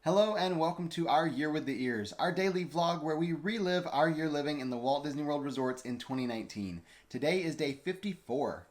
Hello and welcome to our Year with the Ears, our daily vlog where we relive our year living in the Walt Disney World resorts in 2019. Today is day 54.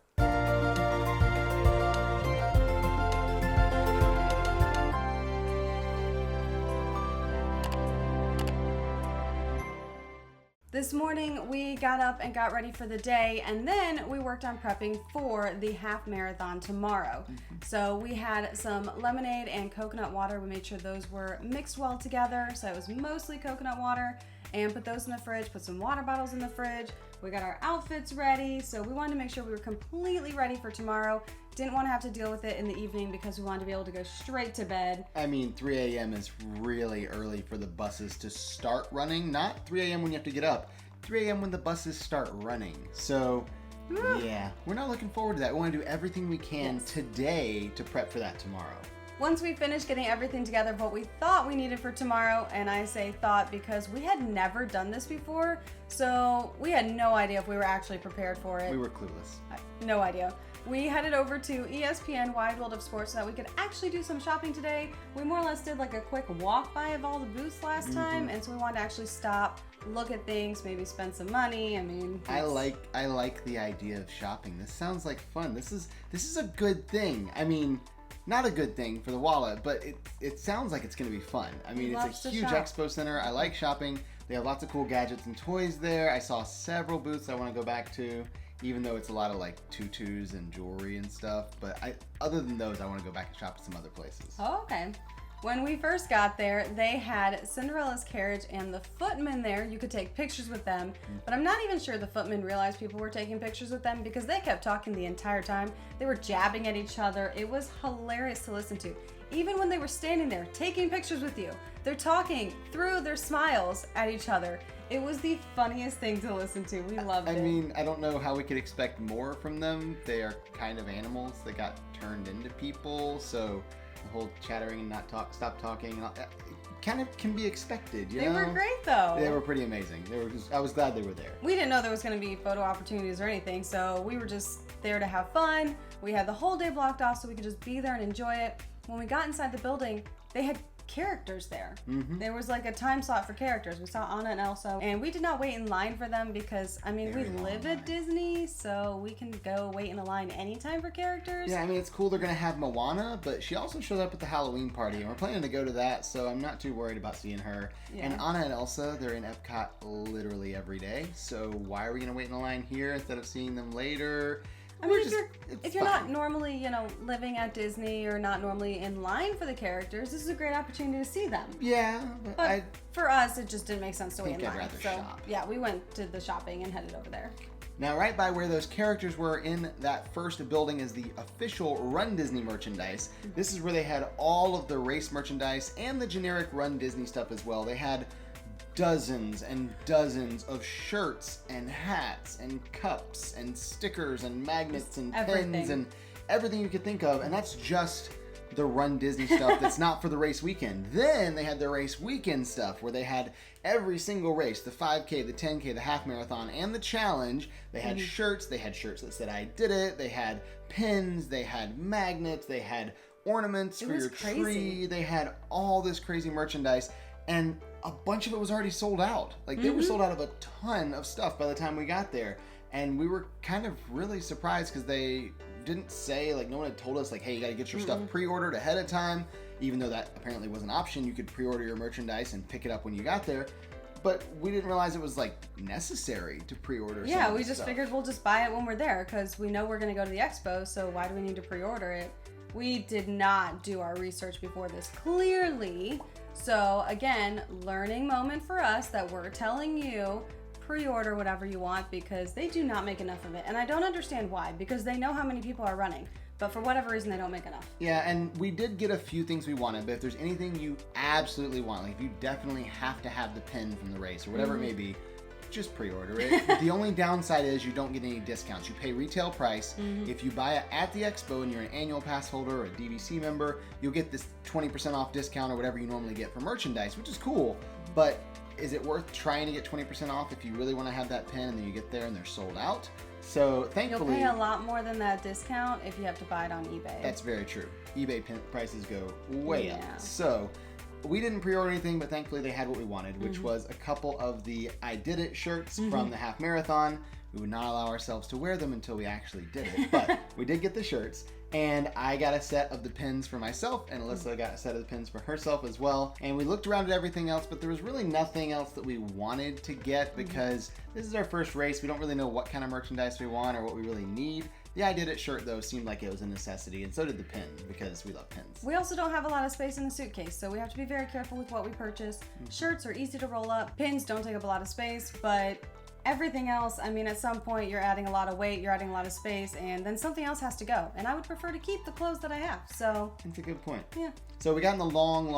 This morning we got up and got ready for the day, and then we worked on prepping for the half marathon tomorrow. So we had some lemonade and coconut water. We made sure those were mixed well together. So it was mostly coconut water, and put those in the fridge, put some water bottles in the fridge. We got our outfits ready. So we wanted to make sure we were completely ready for tomorrow. Didn't want to have to deal with it in the evening because we wanted to be able to go straight to bed. I mean, 3 a.m. is really early for the buses to start running. Not 3 a.m. when you have to get up. 3 a.m. when the buses start running. So, yeah, we're not looking forward to that. We want to do everything we can today to prep for that tomorrow. Once we finished getting everything together of what we thought we needed for tomorrow, and I say thought because we had never done this before, so we had no idea if we were actually prepared for it. We were clueless. No idea. We headed over to ESPN Wide World of Sports so that we could actually do some shopping today. We more or less did like a quick walk by of all the booths last time, and so we wanted to actually stop, look at things, maybe spend some money. I mean, I like the idea of shopping. This sounds like fun. This is a good thing. I mean, not a good thing for the wallet, but it sounds like it's going to be fun. I mean, it's a huge expo center. I like shopping. They have lots of cool gadgets and toys there. I saw several booths I want to go back to, even though it's a lot of like tutus and jewelry and stuff. But other than those, I want to go back and shop at some other places. Oh, okay. When we first got there, they had Cinderella's carriage and the footmen there. You could take pictures with them, but I'm not even sure the footmen realized people were taking pictures with them because they kept talking the entire time. They were jabbing at each other. It was hilarious to listen to. Even when they were standing there taking pictures with you, they're talking through their smiles at each other. It was the funniest thing to listen to. We loved it. I mean, I don't know how we could expect more from them. They are kind of animals that got turned into people, so the whole chattering and stop talking and all, kind of can be expected, you know? They were great though. They were pretty amazing. I was glad they were there. We didn't know there was going to be photo opportunities or anything, so we were just there to have fun. We had the whole day blocked off so we could just be there and enjoy it. When we got inside the building, they had characters there. There was like a time slot for characters. We saw Anna and Elsa, and we did not wait in line for them because, I mean, we live at Disney, so we can go wait in a line anytime for characters. Yeah, I mean, it's cool they're going to have Moana, but she also showed up at the Halloween party, and we're planning to go to that, so I'm not too worried about seeing her. Yeah. And Anna and Elsa, they're in Epcot literally every day, so why are we going to wait in a line here instead of seeing them later? I mean, if you're not normally, living at Disney or not normally in line for the characters, this is a great opportunity to see them. Yeah, but for us, it just didn't make sense to wait in I'd line. rather So shop. yeah, we went to the shopping and headed over there. Now, right by where those characters were in that first building is the official Run Disney merchandise. This is where they had all of the race merchandise and the generic Run Disney stuff as well. They had dozens and dozens of shirts and hats and cups and stickers and magnets and pins and everything you could think of. And that's just the Run Disney stuff that's not for the race weekend. Then they had the race weekend stuff where they had every single race, the 5K, the 10K, the half marathon, and the challenge. They had shirts. They had shirts that said I did it. They had pins. They had magnets. They had ornaments for your tree. They had all this crazy merchandise. And a bunch of it was already sold out. Like, they were sold out of a ton of stuff by the time we got there. And we were kind of really surprised because they didn't say, like, no one had told us, like, hey, you got to get your stuff pre-ordered ahead of time. Even though that apparently was an option. You could pre-order your merchandise and pick it up when you got there. But we didn't realize it was, like, necessary to pre-order Yeah, we just figured we'll just buy it when we're there because we know we're going to go to the expo, so why do we need to pre-order it? We did not do our research before this, clearly. So again, learning moment for us that we're telling you, pre-order whatever you want because they do not make enough of it. And I don't understand why, because they know how many people are running, but for whatever reason, they don't make enough. Yeah, and we did get a few things we wanted, but if there's anything you absolutely want, like if you definitely have to have the pin from the race or whatever it may be, just pre-order it. The only downside is you don't get any discounts. You pay retail price. If you buy it at the expo and you're an annual pass holder or a DVC member, you'll get this 20% off discount or whatever you normally get for merchandise, which is cool. But is it worth trying to get 20% off if you really want to have that pin and then you get there and they're sold out? So thankfully, you'll pay a lot more than that discount if you have to buy it on eBay. That's very true. eBay prices go way up. So we didn't pre-order anything, but thankfully they had what we wanted, which was a couple of the I Did It shirts from the half marathon. We would not allow ourselves to wear them until we actually did it, but we did get the shirts. And I got a set of the pins for myself, and Alyssa got a set of the pins for herself as well. And we looked around at everything else, but there was really nothing else that we wanted to get because this is our first race. We don't really know what kind of merchandise we want or what we really need. The I Did It shirt, though, seemed like it was a necessity, and so did the pin, because we love pins. We also don't have a lot of space in the suitcase, so we have to be very careful with what we purchase. Shirts are easy to roll up. Pins don't take up a lot of space, but everything else, I mean, at some point you're adding a lot of weight, you're adding a lot of space, and then something else has to go. And I would prefer to keep the clothes that I have, so. That's a good point. Yeah. So we got in the long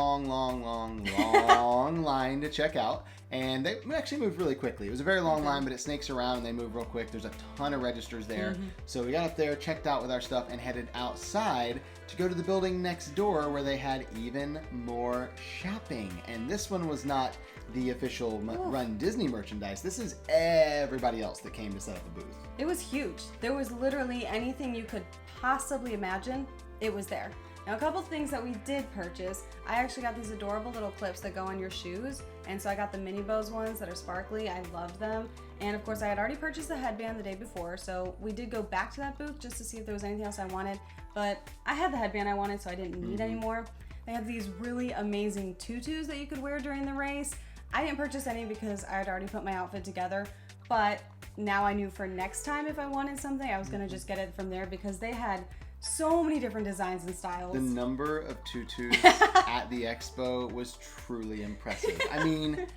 line to check out, and they actually moved really quickly. It was a very long line, but it snakes around and they move real quick. There's a ton of registers there. So we got up there, checked out with our stuff, and headed outside to go to the building next door where they had even more shopping. And this one was not the official Run Disney merchandise. This is everybody else that came to set up a booth. It was huge. There was literally anything you could possibly imagine, it was there. Now, a couple things that we did purchase. I actually got these adorable little clips that go on your shoes, and so I got the mini bows ones that are sparkly. I love them. And of course, I had already purchased the headband the day before, so we did go back to that booth just to see if there was anything else I wanted, but I had the headband I wanted, so I didn't need any more. They have these really amazing tutus that you could wear during the race. I didn't purchase any because I had already put my outfit together, but now I knew for next time if I wanted something, I was gonna just get it from there because they had so many different designs and styles. The number of tutus at the expo was truly impressive. I mean,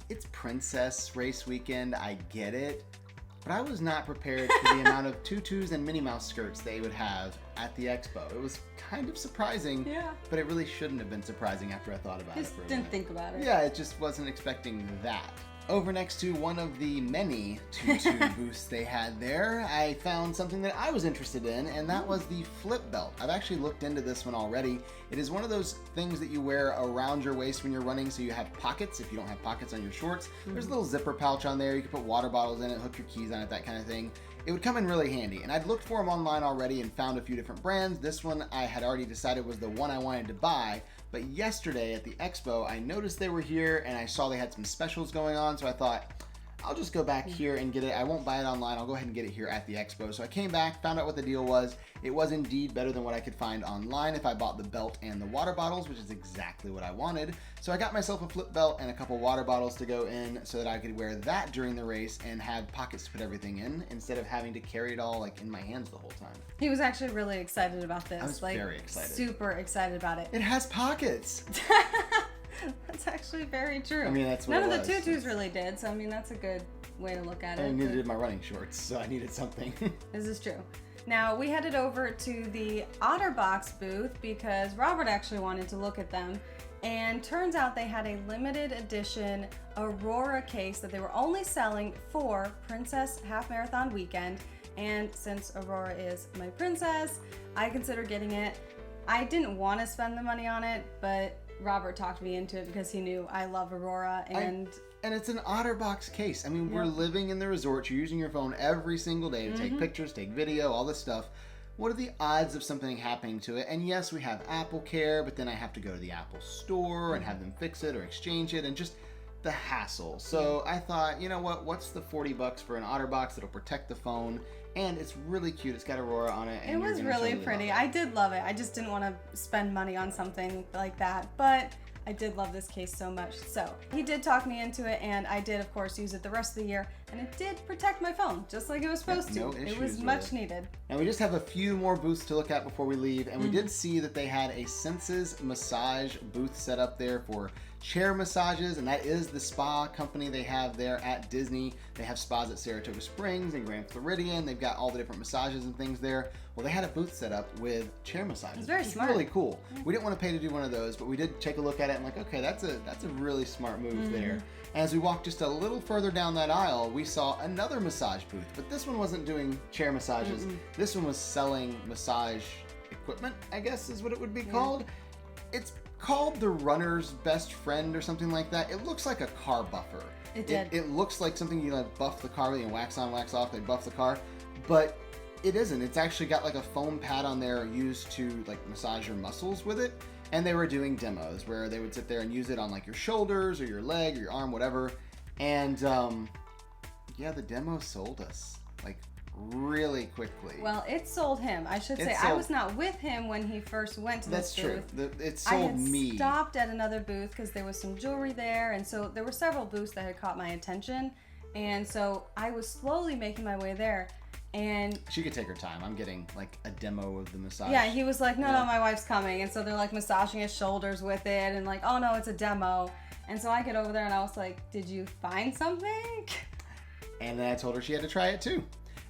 it's Princess Race Weekend, I get it, but I was not prepared for the amount of tutus and Minnie Mouse skirts they would have at the expo. It was kind of surprising, but it really shouldn't have been surprising after I thought about it for a minute. Didn't think about it. Yeah, it just wasn't expecting that. Over next to one of the many tutu booths they had there, I found something that I was interested in, and that was the flip belt. I've actually looked into this one already. It is one of those things that you wear around your waist when you're running, so you have pockets if you don't have pockets on your shorts. There's a little zipper pouch on there. You can put water bottles in it, hook your keys on it, that kind of thing. It would come in really handy, and I'd looked for them online already and found a few different brands. This one I had already decided was the one I wanted to buy, but yesterday at the expo I noticed they were here and I saw they had some specials going on, so I thought, I'll just go back here and get it. I won't buy it online. I'll go ahead and get it here at the expo. So I came back, found out what the deal was. It was indeed better than what I could find online if I bought the belt and the water bottles, which is exactly what I wanted. So I got myself a flip belt and a couple water bottles to go in so that I could wear that during the race and have pockets to put everything in instead of having to carry it all like in my hands the whole time. He was actually really excited about this. I was very excited. Super excited about it. It has pockets. That's actually very true. I mean, that's what None it of was. the tutus really did, so I mean, that's a good way to look at it. I needed it in my running shorts, so I needed something. This is true. Now, we headed over to the OtterBox booth because Robert actually wanted to look at them, and turns out they had a limited edition Aurora case that they were only selling for Princess Half Marathon weekend, and since Aurora is my princess, I considered getting it. I didn't want to spend the money on it, but Robert talked me into it because he knew I love Aurora, and it's an OtterBox case. I mean, we're living in the resort. You're using your phone every single day to take pictures, take video, all this stuff. What are the odds of something happening to it? And yes, we have Apple Care, but then I have to go to the Apple store and have them fix it or exchange it, and just the hassle. So I thought, you know what? What's the $40 for an OtterBox that'll protect the phone? And it's really cute. It's got Aurora on it. And it was really pretty. I did love it. I just didn't want to spend money on something like that, but I did love this case so much. So he did talk me into it, and I did, of course, use it the rest of the year, and it did protect my phone, just like it was supposed to. It was much needed. And we just have a few more booths to look at before we leave, and we did see that they had a Senses massage booth set up there for chair massages, and that is the spa company they have there at Disney. They have spas at Saratoga Springs and Grand Floridian. They've got all the different massages and things there. Well, they had a booth set up with chair massages. It's very smart. Really cool. We didn't want to pay to do one of those, but we did take a look at it and like, okay, that's a really smart move there. And as we walked just a little further down that aisle, we saw another massage booth, but this one wasn't doing chair massages. This one was selling massage equipment, I guess is what it would be called. It's called the runner's best friend or something like that. It looks like a car buffer. It looks like something you like buff the car with, you wax on, wax off, they buff the car, but it isn't. It's actually got like a foam pad on there used to like massage your muscles with it. And they were doing demos where they would sit there and use it on like your shoulders or your leg or your arm, whatever. And yeah, the demo sold us like really quickly. Well, it sold him. I should say I was not with him when he first went to this booth. That's true. It sold me. I had stopped at another booth because there was some jewelry there, and so there were several booths that had caught my attention, and so I was slowly making my way there. And she could take her time. I'm getting like a demo of the massage. Yeah, he was like, no, my wife's coming, and so they're like massaging his shoulders with it, and like, oh no, it's a demo. And so I get over there and I was like, did you find something? And then I told her she had to try it too.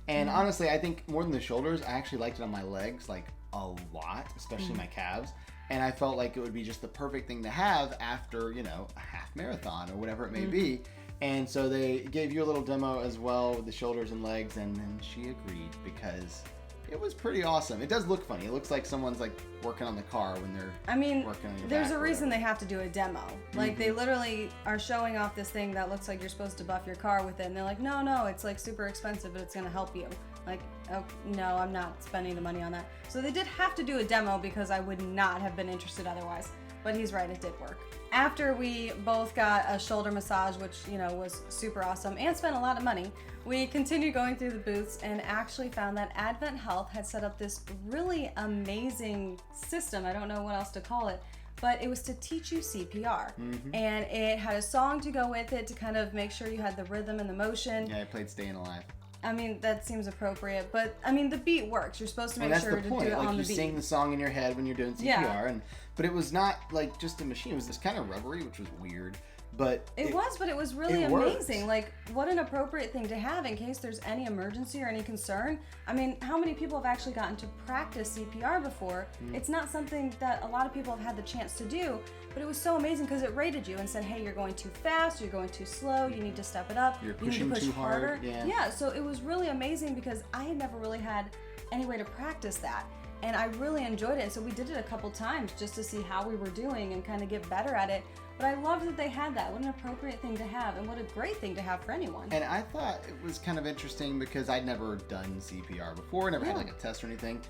And honestly, I think more than the shoulders, I actually liked it on my legs like a lot, especially my calves. And I felt like it would be just the perfect thing to have after, you know, a half marathon or whatever it may be. And so they gave you a little demo as well with the shoulders and legs, and then she agreed because it was pretty awesome. It does look funny. It looks like someone's like working on the car when they're working on your there's back a reason they have to do a demo. Like they literally are showing off this thing that looks like you're supposed to buff your car with it, and they're like, no, it's like super expensive, but it's gonna help you. Like, oh no, I'm not spending the money on that. So they did have to do a demo because I would not have been interested otherwise. But he's right, it did work. After we both got a shoulder massage, which, you know, was super awesome, and spent a lot of money, we continued going through the booths and actually found that Advent Health had set up this really amazing system. I don't know what else to call it, but it was to teach you CPR. And it had a song to go with it to kind of make sure you had the rhythm and the motion. Yeah, I played Staying Alive. I mean, that seems appropriate, but I mean, the beat works. You're supposed to make sure to do it on the beat. You sing the song in your head when you're doing CPR, but it was not like just a machine. It was this kind of rubbery, which was weird. But it was really amazing. Like, what an appropriate thing to have in case there's any emergency or any concern. I mean, how many people have actually gotten to practice CPR before? It's not something that a lot of people have had the chance to do, but it was so amazing because it rated you and said, hey, you're going too fast, you're going too slow, you need to step it up, you're you need to push too harder. hard. Yeah, so it was really amazing because I had never really had any way to practice that. And I really enjoyed it. And so we did it a couple times just to see how we were doing and kind of get better at it. But I love that they had that. What an appropriate thing to have, and what a great thing to have for anyone. And I thought it was kind of interesting because I'd never done CPR before, never had like a test or anything.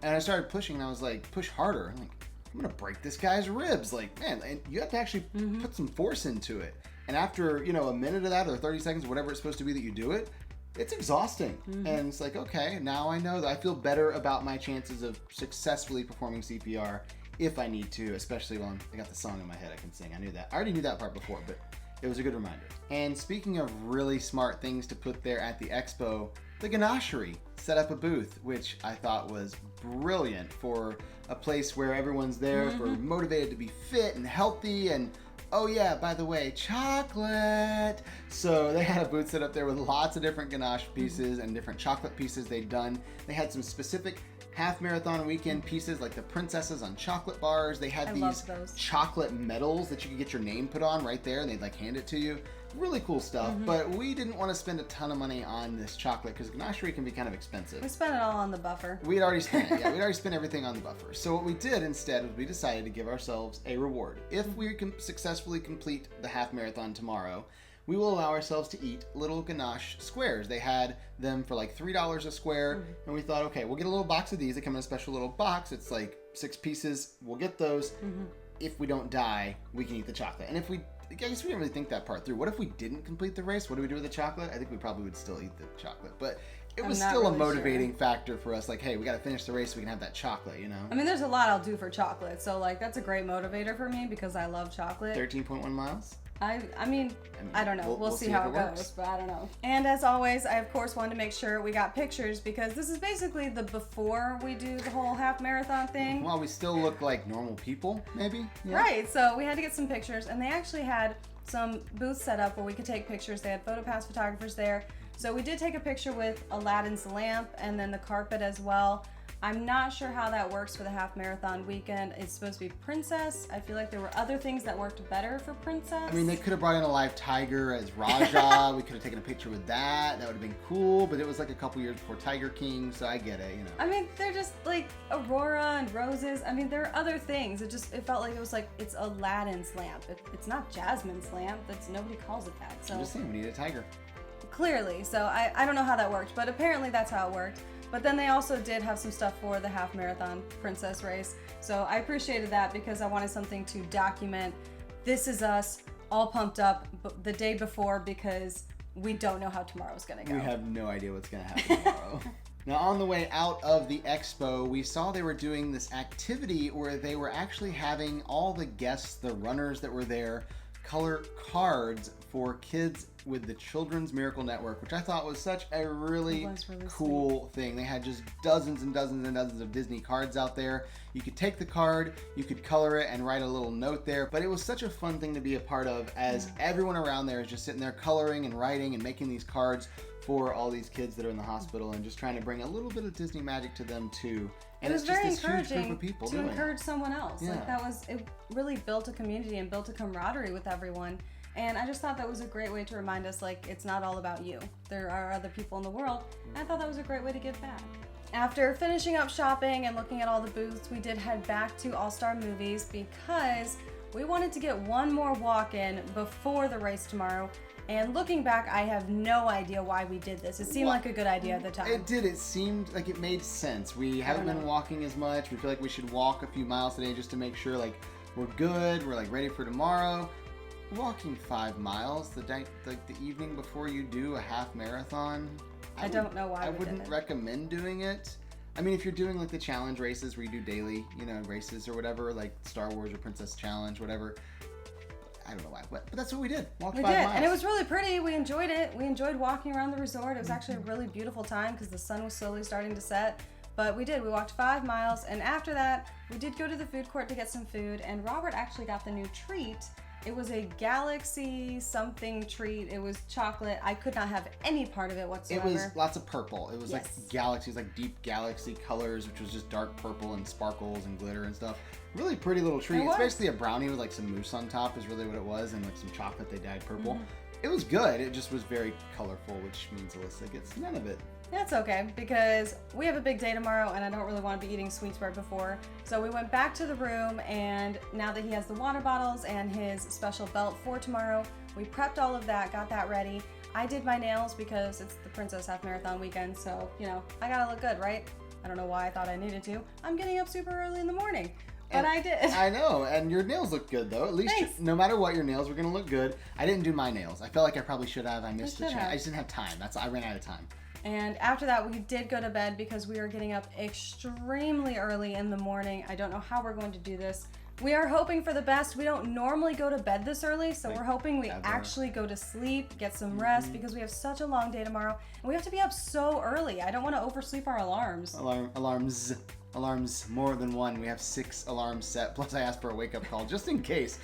And I started pushing, and I was like, push harder. I'm like, I'm gonna break this guy's ribs. Like, man, and you have to actually put some force into it. And after, you know, a minute of that or 30 seconds, whatever it's supposed to be that you do it, it's exhausting. And it's like, okay, now I know that I feel better about my chances of successfully performing CPR if I need to, especially when I got the song in my head I can sing. I knew that. I already knew that part before, but it was a good reminder. And speaking of really smart things to put there at the expo, the Ganachery set up a booth, which I thought was brilliant for a place where everyone's there for motivated to be fit and healthy, and oh yeah, by the way, chocolate. So they had a booth set up there with lots of different ganache pieces and different chocolate pieces they'd done. They had some specific half marathon weekend pieces like the princesses on chocolate bars. They had these chocolate medals that you could get your name put on right there, and they'd like hand it to you. Really cool stuff, but we didn't want to spend a ton of money on this chocolate because ganachery can be kind of expensive. We spent it all on the buffer. We'd already spent it. Yeah, we'd already spent everything on the buffer. So what we did instead was we decided to give ourselves a reward. If we can successfully complete the half marathon tomorrow, we will allow ourselves to eat little ganache squares. They had them for like $3 a square, and we thought, okay, we'll get a little box of these. They come in a special little box. It's like 6 pieces. We'll get those. If we don't die, we can eat the chocolate. And if we, I guess we didn't really think that part through. What if we didn't complete the race? What do we do with the chocolate? I think we probably would still eat the chocolate. But it was still a motivating factor for us. Like, hey, we got to finish the race so we can have that chocolate, you know? I mean, there's a lot I'll do for chocolate. So, like, that's a great motivator for me because I love chocolate. 13.1 miles? I mean, I don't know. We'll see how it goes, but I don't know. And as always, I of course wanted to make sure we got pictures because this is basically the before we do the whole half marathon thing. Well, we still look like normal people, maybe? Yeah. Right, so we had to get some pictures, and they actually had some booths set up where we could take pictures. They had PhotoPass photographers there. So we did take a picture with Aladdin's lamp and then the carpet as well. I'm not sure how that works for the half marathon weekend. It's supposed to be princess. I feel like there were other things that worked better for princess. I mean, they could have brought in a live tiger as Raja. We could have taken a picture with that. That would have been cool, but it was like a couple years before Tiger King, so I get it, you know. I mean, they're just like Aurora and roses. I mean, there are other things. It felt like it was like, it's Aladdin's lamp. It's not Jasmine's lamp. Nobody calls it that. So I'm just saying, we need a tiger. Clearly, so I don't know how that worked, but apparently that's how it worked. But then they also did have some stuff for the half marathon princess race. So I appreciated that because I wanted something to document. This is us all pumped up the day before because we don't know how tomorrow's going to go. We have no idea what's going to happen tomorrow. Now, on the way out of the expo, we saw they were doing this activity where they were actually having all the guests, the runners that were there, color cards for kids with the Children's Miracle Network, which I thought was such a really cool thing. They had just dozens and dozens and dozens of Disney cards out there. You could take the card, you could color it and write a little note there, but it was such a fun thing to be a part of as everyone around there is just sitting there coloring and writing and making these cards for all these kids that are in the hospital and just trying to bring a little bit of Disney magic to them too. And it was it's just very this huge encouraging group of people to doing encourage someone else. Yeah. Like it really built a community and built a camaraderie with everyone. And I just thought that was a great way to remind us, like, it's not all about you. There are other people in the world. And I thought that was a great way to give back. After finishing up shopping and looking at all the booths, we did head back to All-Star Movies because we wanted to get one more walk-in before the race tomorrow. And looking back, I have no idea why we did this. It seemed like a good idea at the time. It did. It seemed like it made sense. We haven't been walking as much. We feel like we should walk a few miles today just to make sure, like, we're good. We're, like, ready for tomorrow. Walking 5 miles the evening before you do a half marathon. I don't know why I wouldn't recommend doing it. I mean, if you're doing like the challenge races where you do daily, races or whatever, like Star Wars or Princess Challenge, whatever. I don't know why, but that's what we did. Walked 5 miles. And it was really pretty. We enjoyed it. We enjoyed walking around the resort. It was actually a really beautiful time because the sun was slowly starting to set. But we did. We walked 5 miles, and after that, we did go to the food court to get some food. And Robert actually got the new treat. It was a galaxy something treat. It was chocolate. I could not have any part of it whatsoever. It was lots of purple. It was like galaxies, like deep galaxy colors, which was just dark purple and sparkles and glitter and stuff. Really pretty little treat. It's basically a brownie with like some mousse on top is really what it was, and like some chocolate they dyed purple. It was good. It just was very colorful, which means Alyssa gets none of it. That's okay, because we have a big day tomorrow and I don't really want to be eating sweets right before. So we went back to the room, and now that he has the water bottles and his special belt for tomorrow, we prepped all of that, got that ready. I did my nails because it's the Princess Half Marathon weekend, so, I gotta look good, right? I don't know why I thought I needed to. I'm getting up super early in the morning. But I did. I know, and your nails look good though. At least no matter what, your nails were gonna look good. I didn't do my nails. I felt like I probably should have. I missed the chance. I just didn't have time. I ran out of time. And after that, we did go to bed because we are getting up extremely early in the morning. I don't know how we're going to do this. We are hoping for the best. We don't normally go to bed this early, so we're hoping we actually go to sleep, get some rest, because we have such a long day tomorrow. And we have to be up so early. I don't want to oversleep our alarms. Alarms, more than one. We have 6 alarms set. Plus I asked for a wake-up call just in case.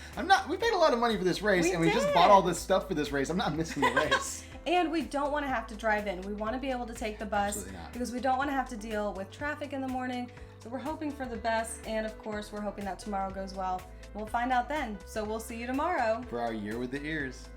We paid a lot of money for this race, we just bought all this stuff for this race. I'm not missing the race. And we don't want to have to drive in. We want to be able to take the bus because we don't want to have to deal with traffic in the morning. So we're hoping for the best, and of course we're hoping that tomorrow goes well. We'll find out then. So we'll see you tomorrow for our Year with the Ears.